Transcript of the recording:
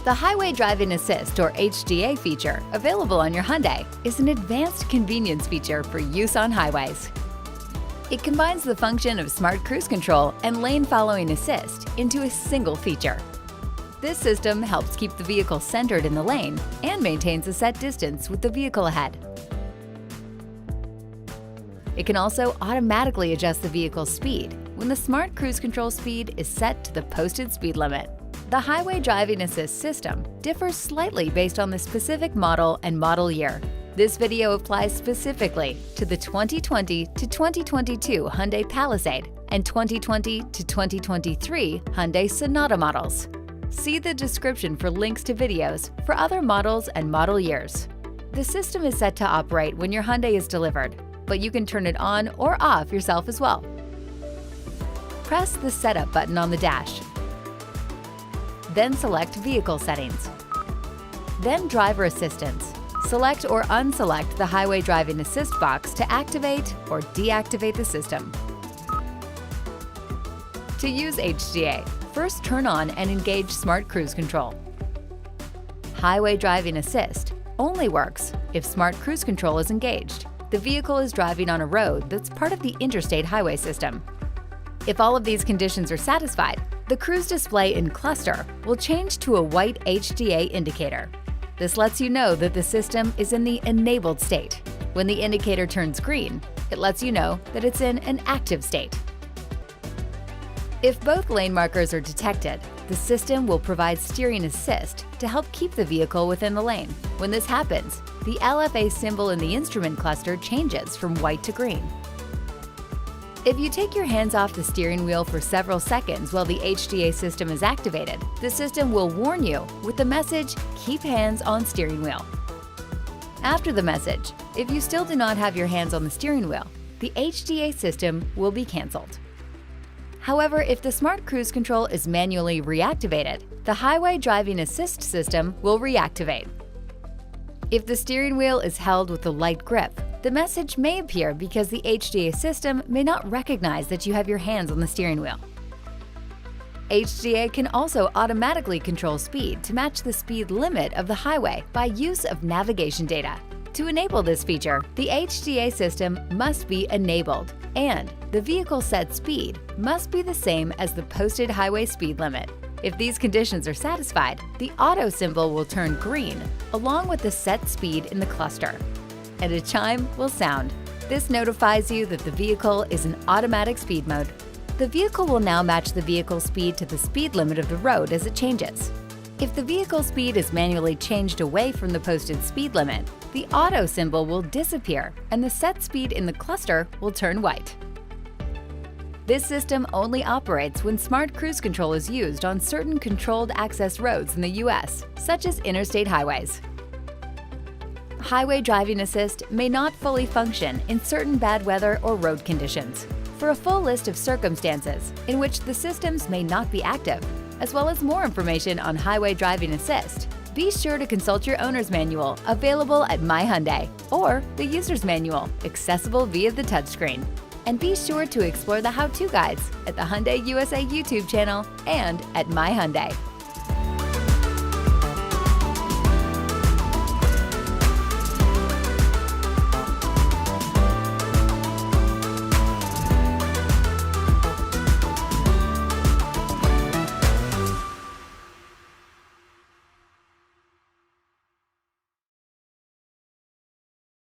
The Highway Driving Assist, or HDA feature, available on your Hyundai, is an advanced convenience feature for use on highways. It combines the function of smart cruise control and lane following assist into a single feature. This system helps keep the vehicle centered in the lane and maintains a set distance with the vehicle ahead. It can also automatically adjust the vehicle's speed when the smart cruise control speed is set to the posted speed limit. The Highway Driving Assist system differs slightly based on the specific model and model year. This video applies specifically to the 2020 to 2022 Hyundai Palisade and 2020 to 2023 Hyundai Sonata models. See the description for links to videos for other models and model years. The system is set to operate when your Hyundai is delivered, but you can turn it on or off yourself as well. Press the Setup button on the dash. Then select Vehicle Settings. Then Driver Assistance. Select or unselect the Highway Driving Assist box to activate or deactivate the system. To use HDA, first turn on and engage Smart Cruise Control. Highway Driving Assist only works if Smart Cruise Control is engaged. The vehicle is driving on a road that's part of the interstate highway system. If all of these conditions are satisfied, the cruise display in cluster will change to a white HDA indicator. This lets you know that the system is in the enabled state. When the indicator turns green, it lets you know that it's in an active state. If both lane markers are detected, the system will provide steering assist to help keep the vehicle within the lane. When this happens, the LFA symbol in the instrument cluster changes from white to green. If you take your hands off the steering wheel for several seconds while the HDA system is activated, the system will warn you with the message, "Keep hands on steering wheel." After the message, if you still do not have your hands on the steering wheel, the HDA system will be canceled. However, if the Smart Cruise Control is manually reactivated, the Highway Driving Assist system will reactivate. If the steering wheel is held with a light grip, the message may appear because the HDA system may not recognize that you have your hands on the steering wheel. HDA can also automatically control speed to match the speed limit of the highway by use of navigation data. To enable this feature, the HDA system must be enabled, and the vehicle set speed must be the same as the posted highway speed limit. If these conditions are satisfied, the auto symbol will turn green along with the set speed in the cluster, and a chime will sound. This notifies you that the vehicle is in automatic speed mode. The vehicle will now match the vehicle's speed to the speed limit of the road as it changes. If the vehicle speed is manually changed away from the posted speed limit, the auto symbol will disappear and the set speed in the cluster will turn white. This system only operates when Smart Cruise Control is used on certain controlled access roads in the US, such as interstate highways. Highway Driving Assist may not fully function in certain bad weather or road conditions. For a full list of circumstances in which the systems may not be active, as well as more information on Highway Driving Assist, be sure to consult your owner's manual available at My Hyundai or the user's manual accessible via the touchscreen. And be sure to explore the how-to guides at the Hyundai USA YouTube channel and at My Hyundai.